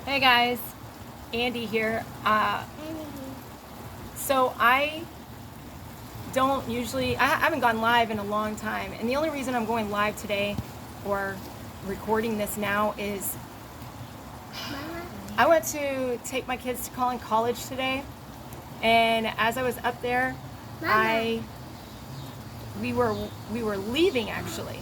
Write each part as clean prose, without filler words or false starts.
Hey guys, Andie here. So I haven't gone live in a long time, and the only reason I'm going live today or recording this now is I went to take my kids to Collin College today, and as I was up there, we were leaving actually,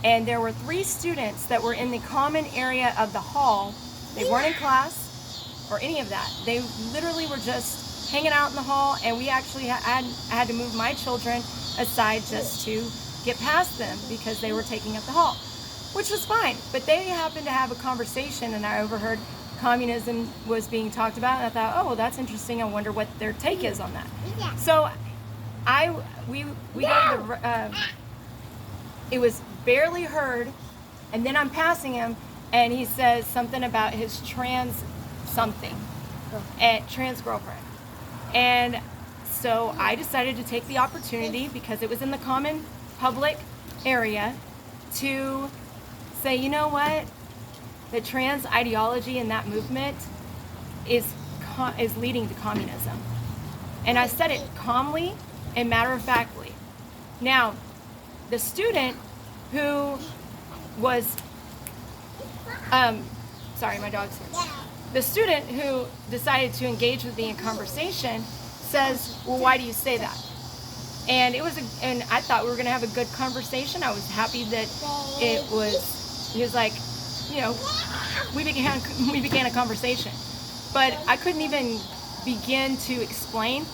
and there were 3 students that were in the common area of the hall. They weren't in class or any of that. They literally were just hanging out in the hall, and we actually had to move my children aside just to get past them because they were taking up the hall, which was fine. But they happened to have a conversation, and I overheard communism was being talked about, and I thought, oh, well, that's interesting. I wonder what their take is on that. So it was barely heard, and then I'm passing him, and he says something about his trans girlfriend. And so I decided to take the opportunity, because it was in the common public area, to say, you know what? The trans ideology and that movement is leading to communism. And I said it calmly and matter-of-factly. Now, the student who was sorry, my dog's here. The student who decided to engage with me in conversation says, well, why do you say that? And and I thought we were going to have a good conversation. I was happy that he was like, you know, we began a conversation. But I couldn't even begin to explain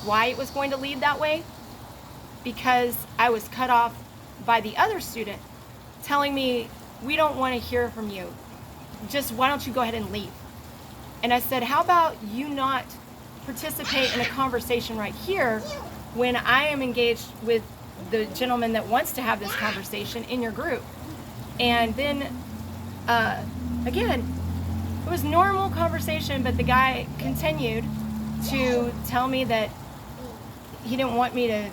why it was going to lead that way, because I was cut off by the other student telling me, we don't want to hear from you. Just why don't you go ahead and leave? And I said, how about you not participate in a conversation right here when I am engaged with the gentleman that wants to have this conversation in your group? And then, again, it was normal conversation, but the guy continued to tell me that he didn't want me to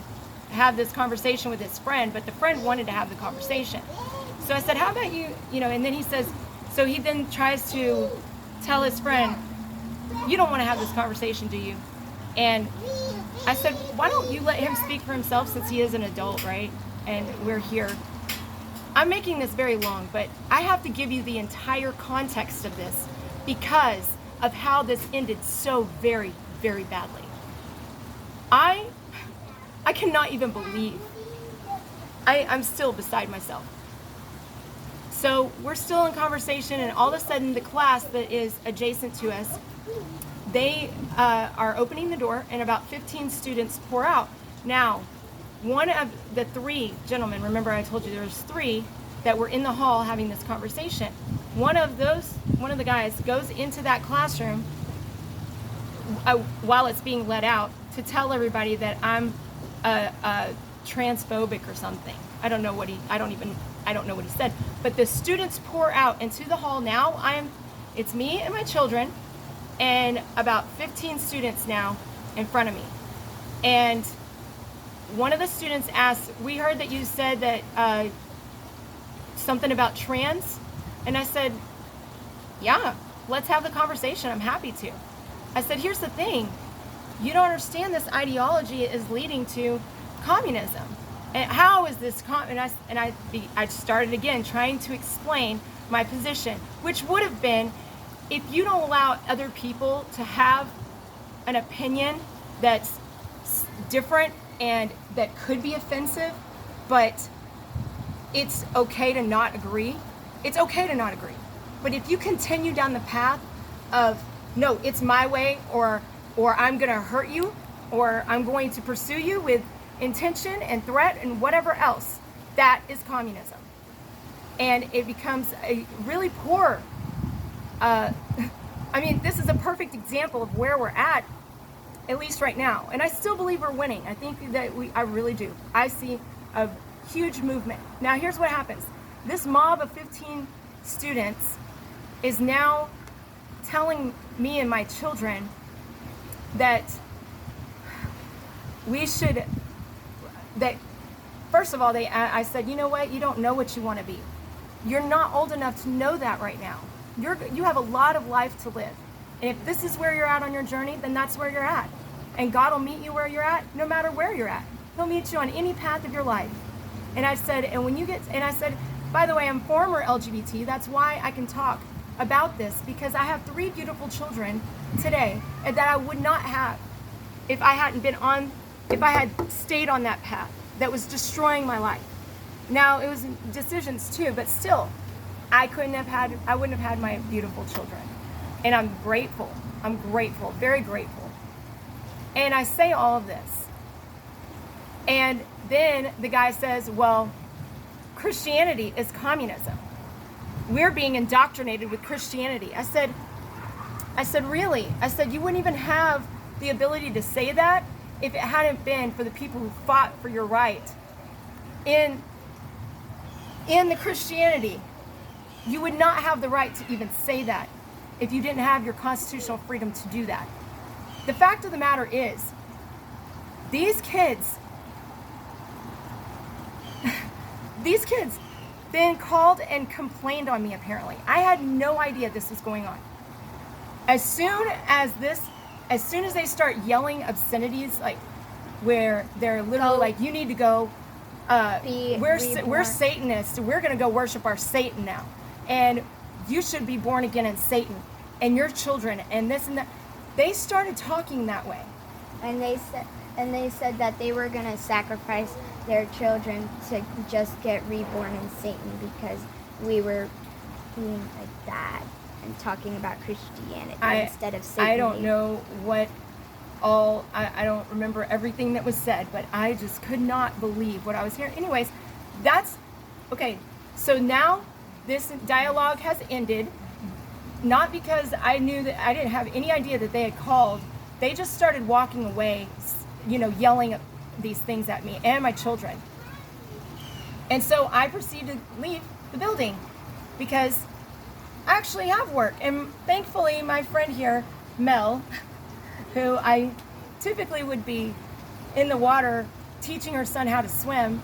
have this conversation with his friend, but the friend wanted to have the conversation. So I said, how about you, and then he says, so he then tries to tell his friend, you don't want to have this conversation, do you? And I said, why don't you let him speak for himself, since he is an adult, right? And we're here. I'm making this very long, but I have to give you the entire context of this because of how this ended so very, very badly. I cannot even believe. I'm still beside myself. So we're still in conversation, and all of a sudden the class that is adjacent to us, they are opening the door, and about 15 students pour out. Now, one of the 3 gentlemen, remember I told you there was 3 that were in the hall having this conversation. One of the guys goes into that classroom while it's being let out to tell everybody that I'm transphobic or something. I don't know what he said. But the students pour out into the hall now. It's me and my children, and about 15 students now in front of me. And one of the students asked, we heard that you said that something about trans. And I said, yeah, let's have the conversation. I'm happy to. I said, here's the thing. You don't understand, this ideology is leading to communism. And how is this I started again trying to explain my position, which would have been, if you don't allow other people to have an opinion that's different and that could be offensive, but it's okay to not agree. It's okay to not agree. But if you continue down the path of, no, it's my way, or I'm going to hurt you, or I'm going to pursue you with intention and threat and whatever else, that is communism. And it becomes a really poor, this is a perfect example of where we're at least right now. And I still believe we're winning. I think that I really do. I see a huge movement. Now here's what happens. This mob of 15 students is now telling me and my children that first of all, I said, you know what? You don't know what you want to be. You're not old enough to know that right now. you have a lot of life to live. And if this is where you're at on your journey, then that's where you're at. And God will meet you where you're at, no matter where you're at. He'll meet you on any path of your life. And I said, by the way, I'm former LGBT. That's why I can talk about this, because I have 3 beautiful children today that I would not have if I had stayed on that path that was destroying my life. Now, it was decisions too, but still, I wouldn't have had my beautiful children. And I'm grateful, very grateful. And I say all of this. And then the guy says, well, Christianity is communism. We're being indoctrinated with Christianity. I said, really? I said, you wouldn't even have the ability to say that if it hadn't been for the people who fought for your right. In the Christianity, you would not have the right to even say that if you didn't have your constitutional freedom to do that. The fact of the matter is, these kids then called and complained on me, apparently. I had no idea this was going on. As soon as they start yelling obscenities, like where they're literally like, you need to go, we're Satanists, we're going to go worship our Satan now. And you should be born again in Satan and your children and this and that. They started talking that way. And they said that they were going to sacrifice their children to just get reborn in Satan because we were being like that and talking about Christianity instead of Satan. I don't know what all, I don't remember everything that was said, but I just could not believe what I was hearing. Anyways, that's, okay, so now this dialogue has ended, not because I knew that, I didn't have any idea that they had called. They just started walking away, yelling these things at me and my children. And so I proceeded to leave the building because I actually have work. And thankfully, my friend here, Mel, who I typically would be in the water teaching her son how to swim,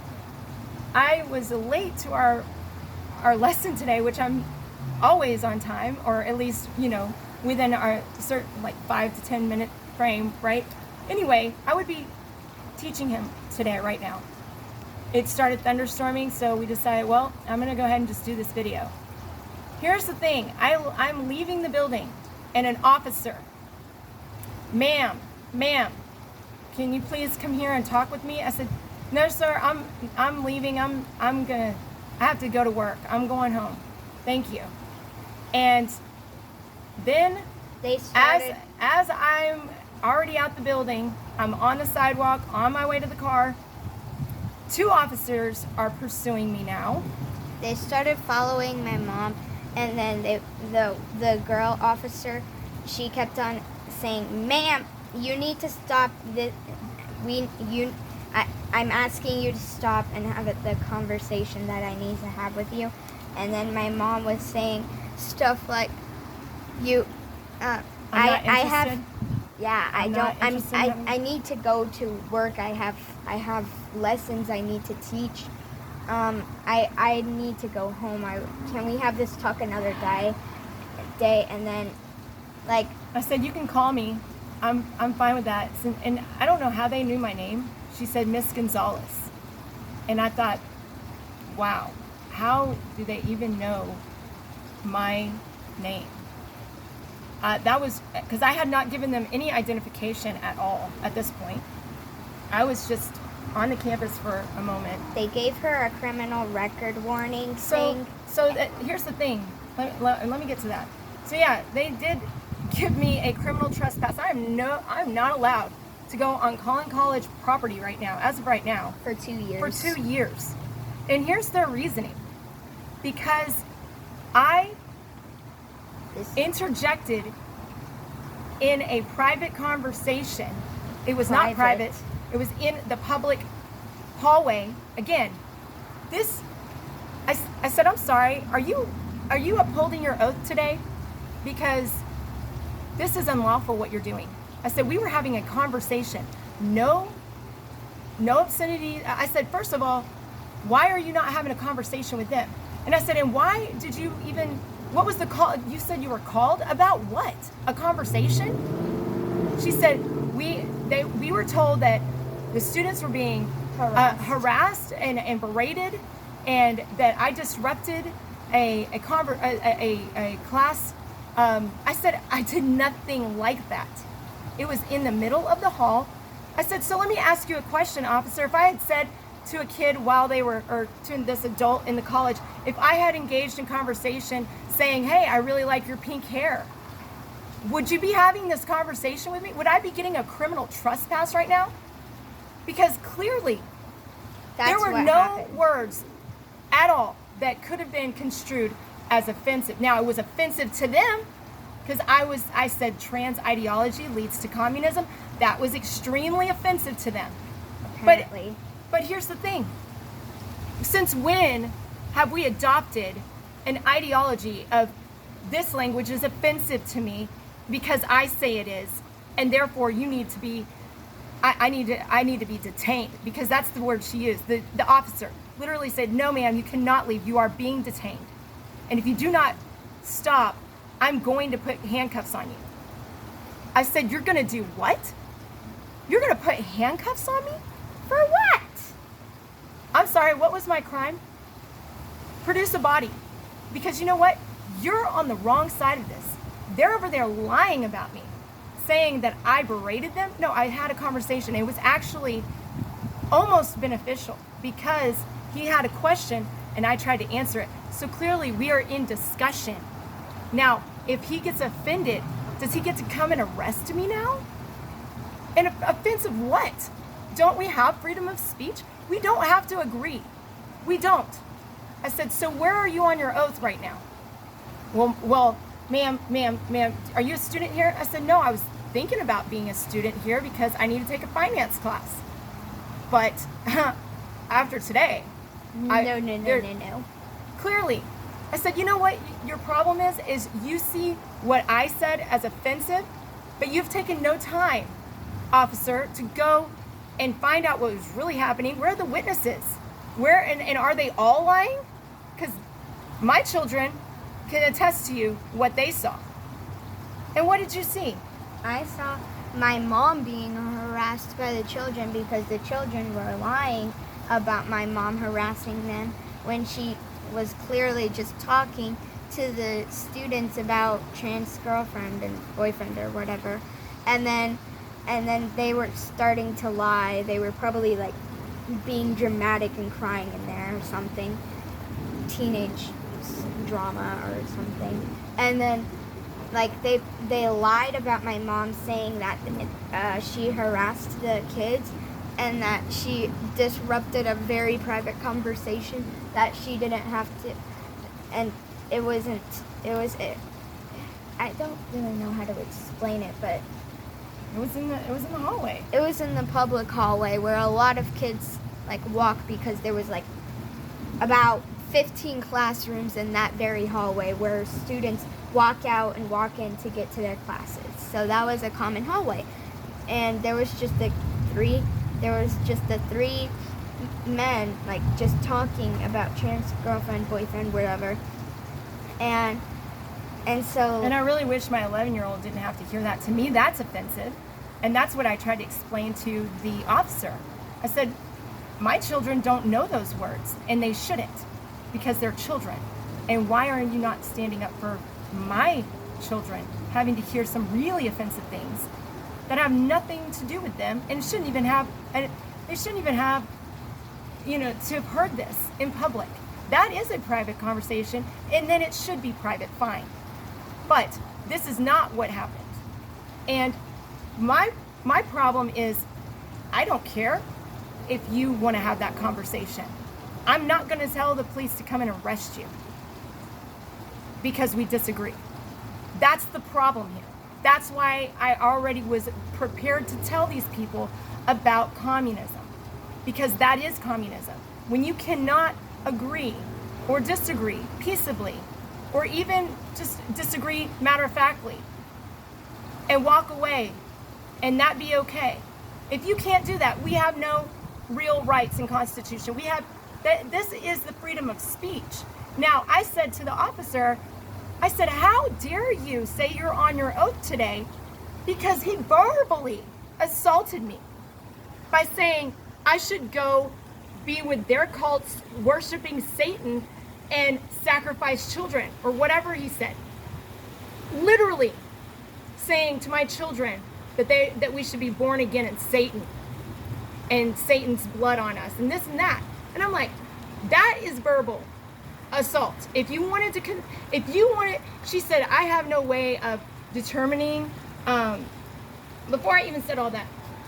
I was late to our lesson today, which I'm always on time, or at least, within our certain 5 to 10 minute frame, right? Anyway, I would be teaching him today, right now. It started thunderstorming, so we decided, well, I'm gonna go ahead and just do this video. Here's the thing, I'm leaving the building, and an officer, ma'am, can you please come here and talk with me? I said, no, sir, I'm leaving, I have to go to work. I'm going home. Thank you. And then as I'm already out the building, I'm on the sidewalk, on my way to the car, 2 officers are pursuing me now. They started following my mom, and then the girl officer, she kept on saying, ma'am, you need to stop this. I'm asking you to stop and have the conversation that I need to have with you. And then my mom was saying stuff like, I need to go to work. I have lessons I need to teach. I need to go home. Can we have this talk another day? And then, I said, you can call me. I'm fine with that. And I don't know how they knew my name. She said Miss Gonzalez. And I thought, wow, how do they even know my name? That was because I had not given them any identification at all at this point. I was just on the campus for a moment. They gave her a criminal record warning. Here's the thing. Let me get to that. So yeah, they did give me a criminal trespass. I'm not allowed to go on Collin College property right now, as of right now. For 2 years. For 2 years. And here's their reasoning. Because I interjected in a private conversation. It was not private. It was in the public hallway. Again, I said, I'm sorry, are you upholding your oath today? Because this is unlawful what you're doing. I said, we were having a conversation. No obscenity. I said, first of all, why are you not having a conversation with them? And I said, and why did you even what was the call? You said you were called about what? A conversation? She said, we were told that the students were being harassed and berated, and that I disrupted a class. I said, I did nothing like that. It was in the middle of the hall. I said, so let me ask you a question, officer. If I had said to a kid or to this adult in the college, if I had engaged in conversation saying, hey, I really like your pink hair, would you be having this conversation with me? Would I be getting a criminal trespass right now? Because clearly there were no words at all that could have been construed as offensive. Now, it was offensive to them because I said trans ideology leads to communism. That was extremely offensive to them. Apparently. But here's the thing. Since when have we adopted an ideology of this language is offensive to me because I say it is, and therefore you need to be, I need to be detained, because that's the word she used. The officer literally said, no ma'am, you cannot leave, you are being detained. And if you do not stop, I'm going to put handcuffs on you. I said, you're gonna do what? You're gonna put handcuffs on me? For what? I'm sorry, what was my crime? Produce a body. Because you know what? You're on the wrong side of this. They're over there lying about me, saying that I berated them. No, I had a conversation. It was actually almost beneficial because he had a question and I tried to answer it. So clearly we are in discussion. Now, if he gets offended, does he get to come and arrest me now? And offensive what? Don't we have freedom of speech? We don't have to agree. We don't. I said, so where are you on your oath right now? Well, ma'am, are you a student here? I said, no, I was thinking about being a student here because I need to take a finance class. But after today, No. Clearly, I said, you know what your problem is you see what I said as offensive, but you've taken no time, officer, to go and find out what was really happening. Where are the witnesses? Where and are they all lying? Because my children can attest to you what they saw. And what did you see? I saw my mom being harassed by the children because the children were lying about my mom harassing them when she was clearly just talking to the students about trans girlfriend and boyfriend or whatever. And then they were starting to lie. They were probably like being dramatic and crying in there or something. Teenage drama or something. And then like they lied about my mom saying that she harassed the kids and that she disrupted a very private conversation that she didn't have to, and I don't really know how to explain it, but It was in the hallway. it was in the public hallway where a lot of kids like walk because there was like about 15 classrooms in that very hallway where students walk out and walk in to get to their classes. So that was a common hallway. And there was just the three men like just talking about trans girlfriend, boyfriend, whatever. And so And I really wish my 11-year-old didn't have to hear that. To me, that's offensive. And that's what I tried to explain to the officer. I said, my children don't know those words, and they shouldn't, because they're children. And why are you not standing up for my children having to hear some really offensive things that have nothing to do with them and they shouldn't even have, to have heard this in public? That is a private conversation, and then it should be private, fine. But this is not what happened. And my problem is, I don't care if you want to have that conversation. I'm not going to tell the police to come and arrest you because we disagree. That's the problem here. That's why I already was prepared to tell these people about communism, because that is communism. When you cannot agree or disagree peaceably, or even just disagree matter-of-factly, and walk away, and that be okay. If you can't do that, we have no real rights in Constitution. This is the freedom of speech. Now, I said to the officer, I said, how dare you say you're on your oath today? Because he verbally assaulted me by saying I should go be with their cults worshiping Satan and sacrifice children, or whatever he said. Literally saying to my children that we should be born again in Satan and Satan's blood on us and this and that. And I'm like, that is verbal assault. If you wanted, she said, I have no way of determining, before I even said all that,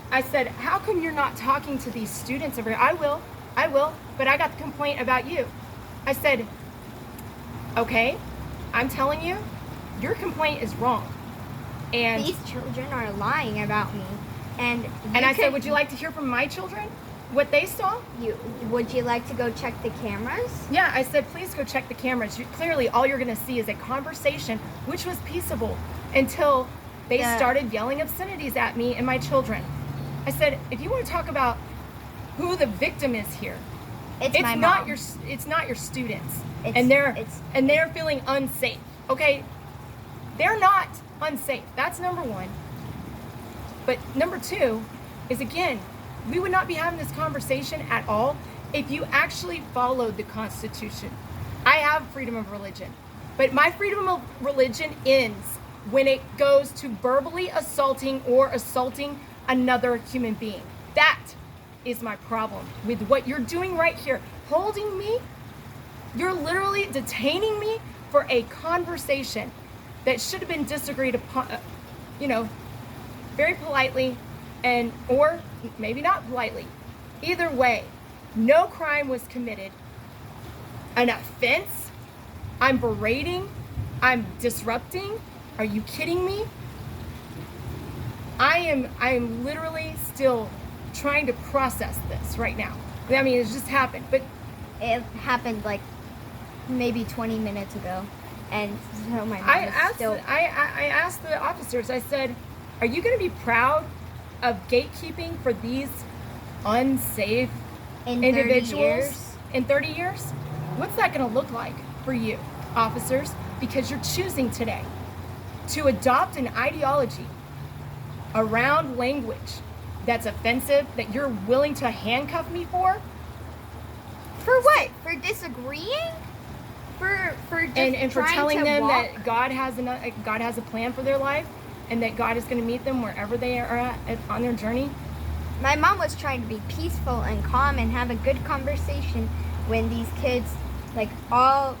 I said, how come you're not talking to these students over here? I will, but I got the complaint about you. I said, okay, I'm telling you, your complaint is wrong. And these children are lying about me. And I said, would you like to hear from my children what they saw? Would you like to go check the cameras? Yeah, I said, please go check the cameras. Clearly, all you're going to see is a conversation, which was peaceable until they started yelling obscenities at me and my children. I said, if you want to talk about who the victim is here, it's my not mom. It's not your students, and they're feeling unsafe. Okay, they're not unsafe. That's number one. But number two is, again, we would not be having this conversation at all if you actually followed the Constitution. I have freedom of religion, but my freedom of religion ends when it goes to verbally assaulting or assaulting another human being. That is my problem with what you're doing right here. Holding me, you're literally detaining me for a conversation that should have been disagreed upon, very politely, or maybe not politely. Either way, no crime was committed. An offense? I'm berating? I'm disrupting? Are you kidding me? I am literally still trying to process this right now. I mean, it's just happened, but it happened like maybe 20 minutes ago, and so my mom is still. I asked the officers. I said, "Are you going to be proud of gatekeeping for these unsafe individuals in 30 years? What's that going to look like for you, officers? Because you're choosing today to adopt an ideology around language that's offensive, that you're willing to handcuff me for. For what? For disagreeing? For just and for telling them walk? that God has a plan for their life, and that God is going to meet them wherever they are at on their journey. My mom was trying to be peaceful and calm and have a good conversation when these kids, a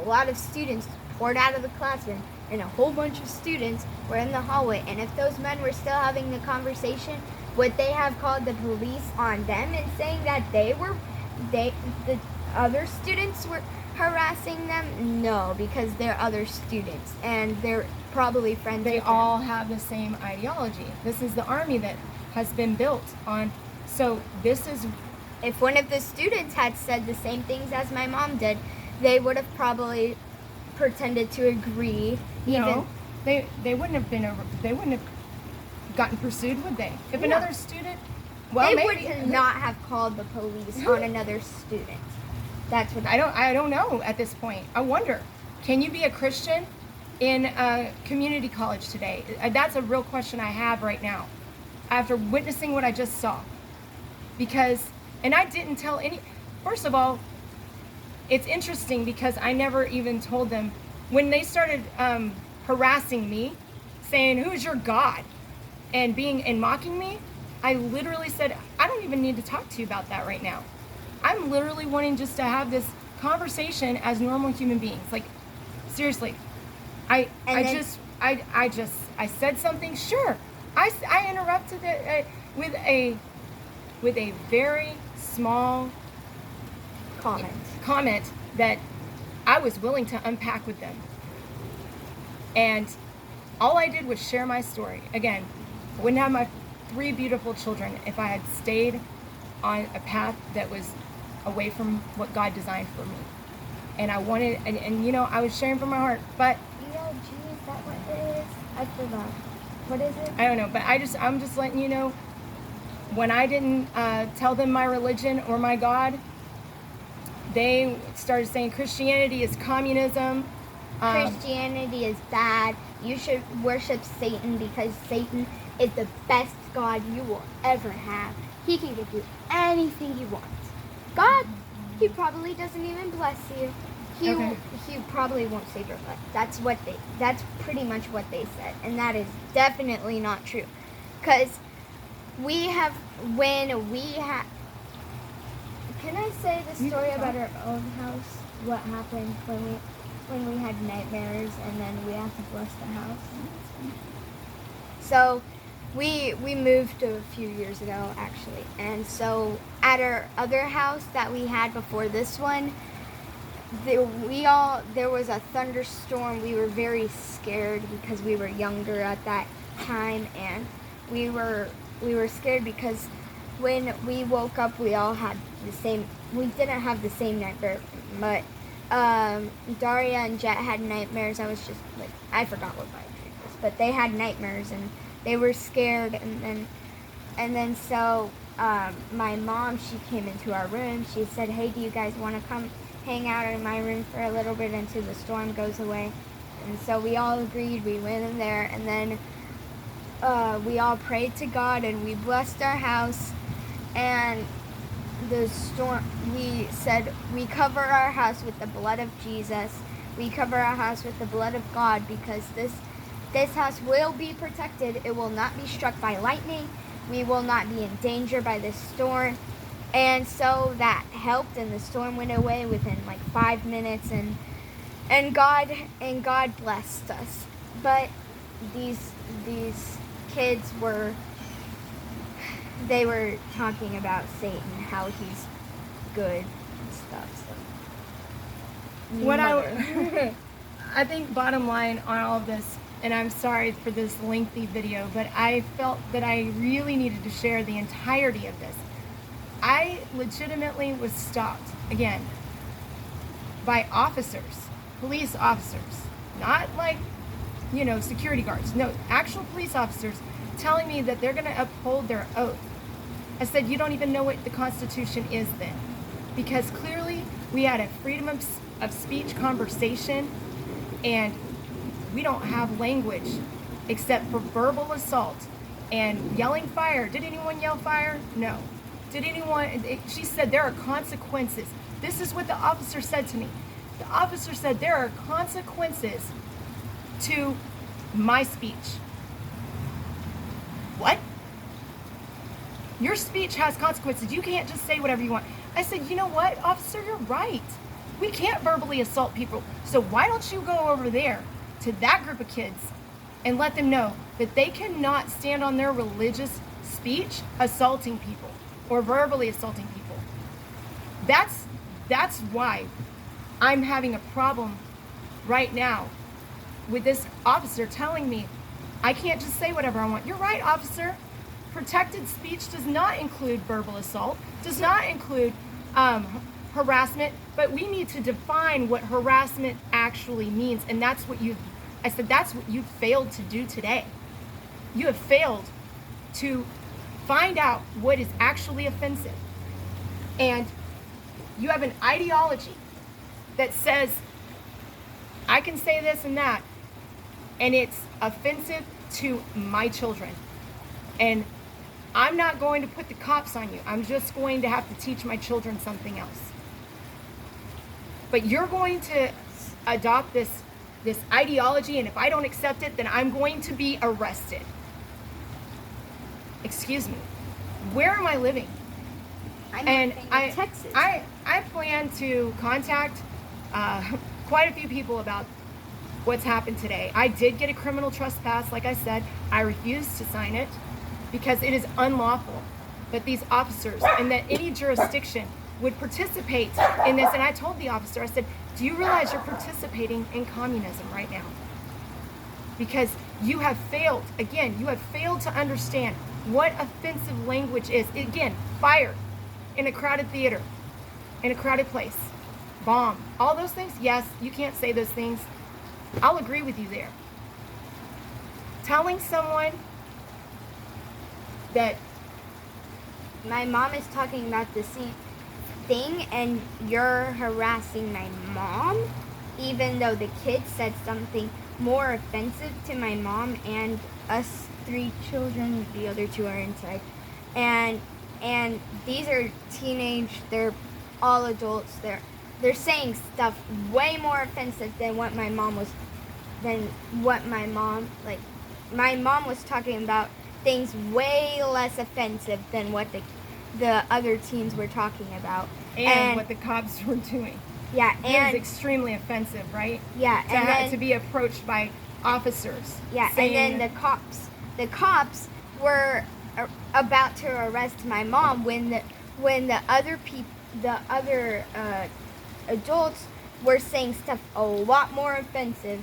lot of students poured out of the classroom, and a whole bunch of students were in the hallway. And if those men were still having the conversation, would they have called the police on them and saying that the other students were harassing them? No, because they're other students and they're probably friends. They all have the same ideology. This is the army that has been built on. So this is. If one of the students had said the same things as my mom did, they would have probably pretended to agree. No, they wouldn't have been. They wouldn't have gotten pursued, would they? If another student, they would not have called the police on another student. That's what I don't know at this point. I wonder, can you be a Christian in a community college today? That's a real question I have right now, after witnessing what I just saw. And I didn't tell any. First of all, it's interesting because I never even told them when they started harassing me, saying, "Who's your God?" and mocking me. I literally said, "I don't even need to talk to you about that right now. I'm literally wanting just to have this conversation as normal human beings." Like, seriously, I said something. Sure, I interrupted it with a very small comment that I was willing to unpack with them. And all I did was share my story. Again, I wouldn't have my 3 beautiful children if I had stayed on a path that was away from what God designed for me. And I wanted, and I was sharing from my heart, but ELG, is that what it is? I forgot. What is it? I don't know, but I'm just letting you know, when I didn't tell them my religion or my God, they started saying Christianity is communism, Christianity is bad. You should worship Satan because Satan is the best God you will ever have. He can give you anything you want. God, he probably doesn't even bless you. He probably won't save your life. That's pretty much what they said. And that is definitely not true. Because can I say the story about our own house? What happened when we had nightmares and then we had to bless the house? So we moved a few years ago, actually. And so at our other house that we had before this one, there was a thunderstorm. We were very scared because we were younger at that time, and we were scared because when we woke up, we all had we didn't have the same nightmare, but Daria and Jet had nightmares. I was just like, I forgot what my dream was, but they had nightmares and they were scared, and then so my mom, she came into our room. She said, "Hey, do you guys want to come hang out in my room for a little bit until the storm goes away?" And so we all agreed. We went in there, and then we all prayed to God, and we blessed our house. And the storm, we said, we cover our house with the blood of Jesus. We cover our house with the blood of God, because this house will be protected. It will not be struck by lightning. We will not be in danger by this storm. And so that helped, and the storm went away within like 5 minutes, and God blessed us. But these kids were talking about Satan, how he's good and stuff. So I think bottom line on all of this, and I'm sorry for this lengthy video, but I felt that I really needed to share the entirety of this. I legitimately was stopped, again, by officers, police officers, not like, security guards. No, actual police officers telling me that they're going to uphold their oath. I said, you don't even know what the Constitution is then. Because clearly we had a freedom of speech conversation, and we don't have language except for verbal assault and yelling fire. Did anyone yell fire? No. Did anyone? She said there are consequences. This is what the officer said to me. The officer said there are consequences to my speech. What? Your speech has consequences. You can't just say whatever you want. I said, you know what, officer, you're right. We can't verbally assault people. So why don't you go over there to that group of kids and let them know that they cannot stand on their religious speech assaulting people or verbally assaulting people. That's why I'm having a problem right now with this officer telling me I can't just say whatever I want. You're right, officer. Protected speech does not include verbal assault, does not include harassment, but we need to define what harassment actually means. And that's what that's what you've failed to do today. You have failed to find out what is actually offensive. And you have an ideology that says, I can say this and that, and it's offensive to my children. And I'm not going to put the cops on you. I'm just going to have to teach my children something else. But you're going to adopt this ideology, and if I don't accept it, then I'm going to be arrested. Excuse me. Where am I living? I'm in Texas. I plan to contact quite a few people about what's happened today. I did get a criminal trespass, like I said. I refused to sign it because it is unlawful that these officers and that any jurisdiction would participate in this. And I told the officer, I said, do you realize you're participating in communism right now? Because you have failed, again, you have failed to understand what offensive language is. Again, fire in a crowded theater, in a crowded place, bomb, all those things. Yes, you can't say those things. I'll agree with you there. Telling someone that my mom is talking about the same thing and you're harassing my mom, even though the kids said something more offensive to my mom and us 3 children, the other 2 are inside, and these are they're all adults. They're saying stuff way more offensive than what my mom was, my mom was talking about things way less offensive than what the other teens were talking about. And what the cops were doing. Yeah, and it was extremely offensive, right? Yeah, to be approached by officers. Yeah, and then the cops were about to arrest my mom when the other adults were saying stuff a lot more offensive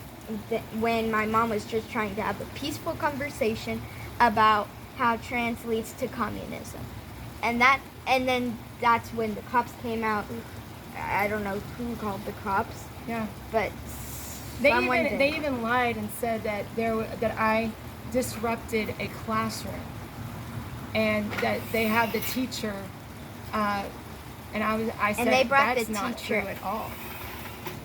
when my mom was just trying to have a peaceful conversation about how trans leads to communism. And then that's when the cops came out. I don't know who called the cops. Yeah. But they even lied and said that I disrupted a classroom, and that they had the teacher, and I said they brought that's the not teacher. true at all.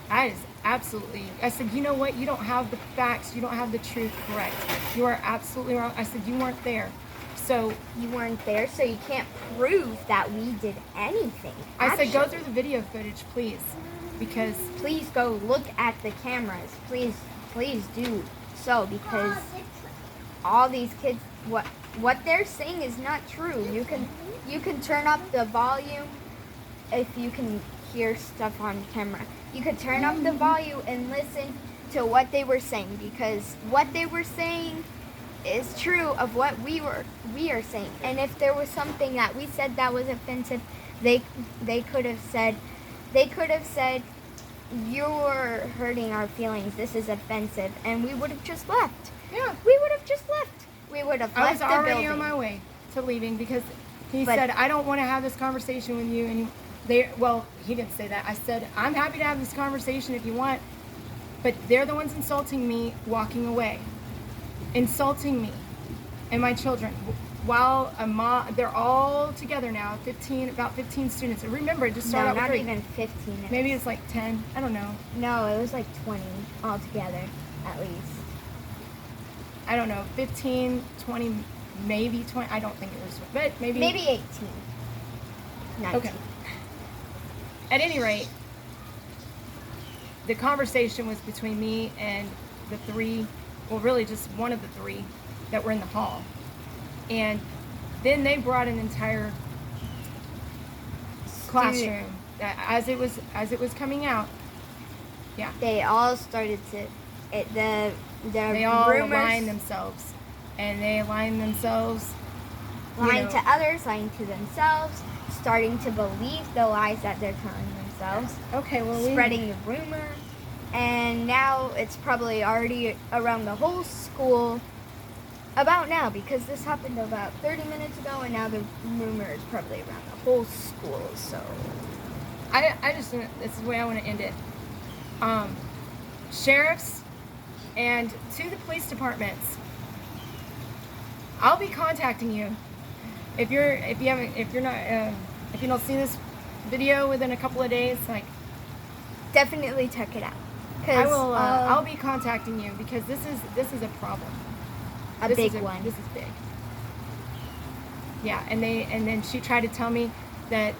That is absolutely. I said, you know what? You don't have the facts. You don't have the truth correct. You are absolutely wrong. I said, you weren't there. So you weren't there, so you can't prove that we did anything. I said, go through the video footage, please, because please go look at the cameras. Please do so, because all these kids, what they're saying is not true. You can turn up the volume if you can hear stuff on camera. You could turn up the volume and listen to what they were saying, because what they were saying is true of what we are saying. And if there was something that we said that was offensive, they could have said you're hurting our feelings, this is offensive, and we would have just left. Yeah, we would have just left. We would have left the building. I was already on my way to leaving, because he said, I don't want to have this conversation with you. And he didn't say that. I said, I'm happy to have this conversation if you want, but they're the ones insulting me, walking away, insulting me and my children. While they're all together now, about 15 students. And remember, it just started out with not 3. even 15. Maybe it's like 10. I don't know. No, it was like 20 altogether, at least. I don't know, 15, 20, maybe 20. I don't think it was, but maybe 18. 19. Okay. At any rate, the conversation was between me and the 3, well, really just one of the 3 that were in the hall. And then they brought an entire classroom that as it was coming out. Yeah. They all started to they all aligned themselves. And they aligned themselves. Lying to others, lying to themselves, starting to believe the lies that they're telling themselves. Okay, well, spreading the rumor. And now it's probably already around the whole school about now, because this happened about 30 minutes ago, and now the rumor is probably around the whole school. So this is the way I want to end it. Sheriffs and to the police departments, I'll be contacting you if you don't see this video within a couple of days. Like, definitely check it out. I will. I'll be contacting you, because this is a problem. A big one. This is big. Yeah, and then she tried to tell me that,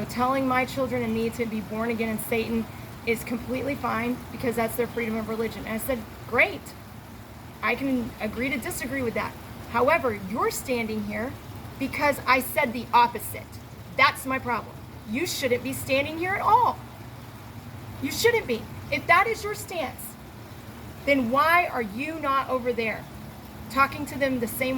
telling my children and me to be born again in Satan is completely fine, because that's their freedom of religion. And I said, great. I can agree to disagree with that. However, you're standing here because I said the opposite. That's my problem. You shouldn't be standing here at all. You shouldn't be. If that is your stance, then why are you not over there talking to them the same